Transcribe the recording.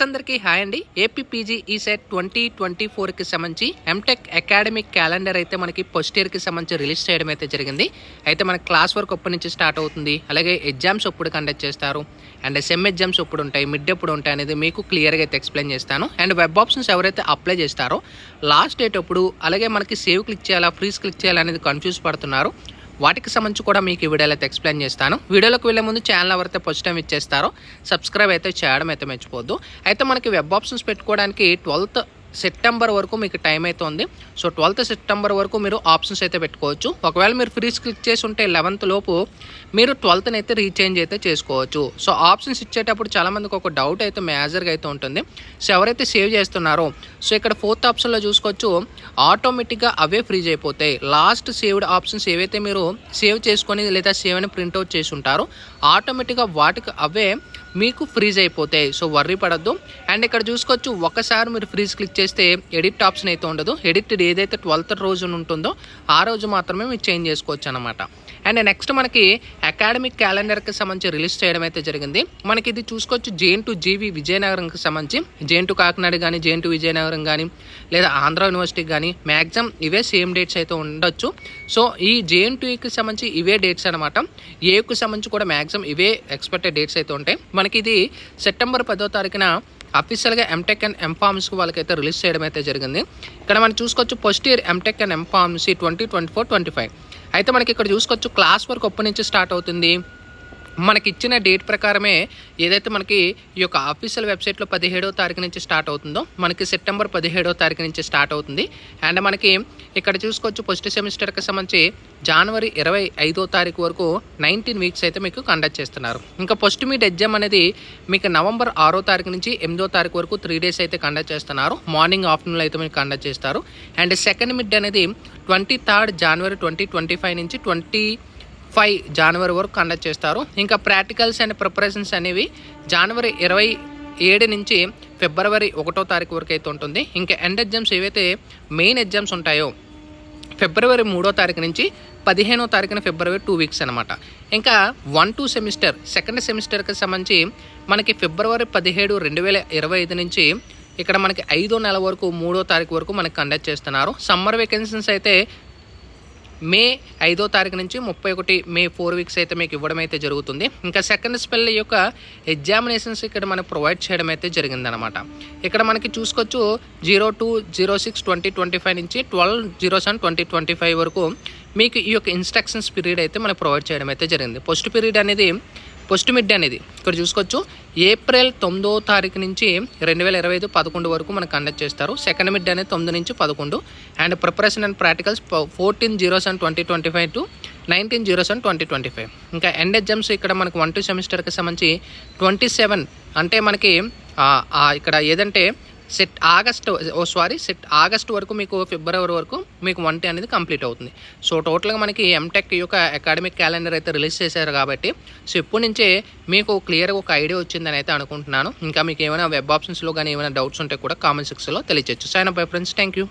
అందరికీ హాయ్ అండి. APPG ECET 2024కి సంబంధించి ఎంటెక్ అకాడమిక్ క్యాలెండర్ అయితే మనకి ఫస్ట్ ఇయర్కి సంబంధించి రిలీజ్ చేయడం అయితే జరిగింది. అయితే మన క్లాస్ వర్క్ ఎప్పటి నుంచి స్టార్ట్ అవుతుంది, అలాగే ఎగ్జామ్స్ ఎప్పుడు కండక్ట్ చేస్తారు, అండ్ సెమ్ ఎగ్జామ్స్ ఎప్పుడు ఉంటాయి, మిడ్ ఎప్పుడు ఉంటాయి అనేది మీకు క్లియర్గా అయితే ఎక్స్ప్లెయిన్ చేస్తాను. అండ్ వెబ్ ఆప్షన్స్ ఎవరైతే అప్లై చేస్తారో లాస్ట్ డేట్ ఎప్పుడు, అలాగే మనకి సేవ్ క్లిక్ చేయాలా ఫ్రీజ్ క్లిక్ చేయాలా అనేది కన్ఫ్యూజ్ పడుతున్నారు. వాటికి సంబంధించి కూడా మీకు ఈ వీడియోలో అయితే ఎక్స్ప్లెయిన్ చేస్తాను. వీడియోలోకి వెళ్ళే ముందు ఛానల్ ఎవరైతే ఫస్ట్ టైం ఇచ్చేస్తారో సబ్స్క్రైబ్ అయితే చేయడం అయితే మర్చిపోద్దు. అయితే మనకి వెబ్ ఆప్షన్స్ పెట్టుకోవడానికి 12th సెప్టెంబర్ వరకు మీకు టైం అయితే ఉంది. సో 12th సెప్టెంబర్ వరకు మీరు ఆప్షన్స్ అయితే పెట్టుకోవచ్చు. ఒకవేళ మీరు ఫ్రీజ్ క్లిక్ చేసి ఉంటే 11th లోపు మీరు 12th అయితే రీచేంజ్ అయితే చేసుకోవచ్చు. సో ఆప్షన్స్ ఇచ్చేటప్పుడు చాలామందికి ఒక డౌట్ అయితే మేజర్గా అయితే ఉంటుంది. సో ఎవరైతే సేవ్ చేస్తున్నారో సో ఇక్కడ 4th ఆప్షన్లో చూసుకోవచ్చు, ఆటోమేటిక్గా అవే ఫ్రీజ్ అయిపోతాయి. లాస్ట్ సేవ్డ్ ఆప్షన్స్ ఏవైతే మీరు సేవ్ చేసుకొని లేదా సేవ్ అని ప్రింట్అవుట్ చేసి ఉంటారో ఆటోమేటిక్గా వాటికి అవే మీకు ఫ్రీజ్ అయిపోతాయి. సో వర్రీ పడద్దు. అండ్ ఇక్కడ చూసుకోవచ్చు, ఒకసారి మీరు ఫ్రీజ్ క్లిక్ చేస్తే ఎడిట్ ఆప్షన్ అయితే ఉండదు. ఎడిట్ ఏదైతే 12th రోజు ఉంటుందో ఆ రోజు మాత్రమే మీరు చేంజ్ చేసుకోవచ్చు అనమాట. అండ్ నెక్స్ట్ మనకి అకాడమిక్ క్యాలెండర్కి సంబంధించి రిలీజ్ చేయడం అయితే జరిగింది. మనకి ఇది చూసుకోవచ్చు, జేఎన్ టు జీవి విజయనగరంకి సంబంధించి జేఎన్ టు కాకినాడ కానీ జేఎన్ టు విజయనగరం కానీ లేదా ఆంధ్ర యూనివర్సిటీకి కానీ మ్యాక్సిమం ఇవే సేమ్ డేట్స్ అయితే ఉండొచ్చు. సో ఈ జేఎన్ టుకి సంబంధించి ఇవే డేట్స్ అనమాట. ఏకు సంబంధించి కూడా మ్యాక్సిమం ఇవే ఎక్స్పెక్టెడ్ డేట్స్ అయితే ఉంటాయి. మనకి ఇది సెప్టెంబర్ 10వ తారీఖున అఫీషియల్గా ఎంటెక్ అండ్ ఎంఫార్మసీకి వాళ్ళకైతే రిలీజ్ చేయడం అయితే జరిగింది. ఇక్కడ మనం చూసుకోవచ్చు first year MTech and M pharmacy 2024-25. అయితే మనకి ఇక్కడ చూసుకోవచ్చు క్లాస్ వర్క్ ఎప్పటి నుంచి స్టార్ట్ అవుతుంది. మనకి ఇచ్చిన డేట్ ప్రకారమే ఏదైతే మనకి ఈ యొక్క అఫీషియల్ వెబ్సైట్లో 17వ తారీఖు నుంచి స్టార్ట్ అవుతుందో మనకి సెప్టెంబర్ 17వ తారీఖు నుంచి స్టార్ట్ అవుతుంది. అండ్ మనకి ఇక్కడ చూసుకోవచ్చు ఫస్ట్ సెమిస్టర్కి సంబంధించి జనవరి 25వ తారీఖు వరకు 19 వీక్స్ అయితే మీకు కండక్ట్ చేస్తున్నారు. ఇంకా ఫస్ట్ మీట్ ఎగ్జామ్ అనేది మీకు నవంబర్ 6వ తారీఖు నుంచి 8వ తారీఖు వరకు 3 days అయితే కండక్ట్ చేస్తున్నారు. మార్నింగ్ ఆఫ్టర్నూన్ అయితే మీకు కండక్ట్ చేస్తారు. అండ్ సెకండ్ మిడ్ అనేది 23rd January 2025 నుంచి 25 జనవరి వరకు కండక్ట్ చేస్తారు. ఇంకా ప్రాక్టికల్స్ అండ్ ప్రిపరేషన్స్ అనేవి జనవరి 27 నుంచి ఫిబ్రవరి 1వ తారీఖు వరకు అయితే ఉంటుంది. ఇంకా ఎండ్ ఎగ్జామ్స్ ఏవైతే మెయిన్ ఎగ్జామ్స్ ఉంటాయో ఫిబ్రవరి 3వ తారీఖు నుంచి 15వ తారీఖున ఫిబ్రవరి 2 weeks అనమాట. ఇంకా 1-2 సెమిస్టర్ సెకండ్ సెమిస్టర్కి సంబంధించి మనకి ఫిబ్రవరి 17, 2025 నుంచి ఇక్కడ మనకి 5వ నెల వరకు 3వ తారీఖు వరకు మనకి కండక్ట్ చేస్తున్నారు. సమ్మర్ వేకెన్సీస్ అయితే మే 5వ తారీఖు నుంచి 31 మే 4 weeks అయితే మీకు ఇవ్వడం అయితే జరుగుతుంది. ఇంకా సెకండ్ స్పెల్ యొక్క ఎగ్జామినేషన్స్ ఇక్కడ మనకు ప్రొవైడ్ చేయడం అయితే జరిగిందనమాట. ఇక్కడ మనకి చూసుకోవచ్చు 02/06/2025 నుంచి 12/07/2025 వరకు మీకు ఈ యొక్క ఇన్స్ట్రక్షన్స్ పీరియడ్ అయితే మనకు ప్రొవైడ్ చేయడం అయితే జరిగింది. పోస్ట్ మిడ్ అనేది ఇక్కడ చూసుకోవచ్చు ఏప్రిల్ 9వ తారీఖు నుంచి 2025 11 వరకు మనకు కండక్ట్ చేస్తారు. సెకండ్ మిడ్ అనేది 9 నుంచి 11. And preparation and practicals 14/07/2025 to 19/07/2025. ఇంకా ఎండ్ ఎగ్జామ్స్ ఇక్కడ మనకు 1-2 సెమిస్టర్కి సంబంధించి 27 అంటే మనకి ఇక్కడ ఏదంటే సెట్ ఆగస్ట్ వరకు మీకు ఫిబ్రవరి వరకు మీకు 1 అనేది కంప్లీట్ అవుతుంది. సో టోటల్గా మనకి ఎంటెక్ యొక్క అకాడమిక్ క్యాలెండర్ అయితే రిలీజ్ చేశారు కాబట్టి సో ఇప్పటి నుంచే మీకు క్లియర్గా ఒక ఐడియా వచ్చిందని అయితే అనుకుంటున్నాను. ఇంకా మీకు ఏమైనా వెబ్ ఆప్షన్స్లో కానీ ఏమైనా డౌట్స్ ఉంటే కూడా కామెంట్ సెక్షన్లో తెలియజేయచ్చు. Sign up bye friends. Thank you.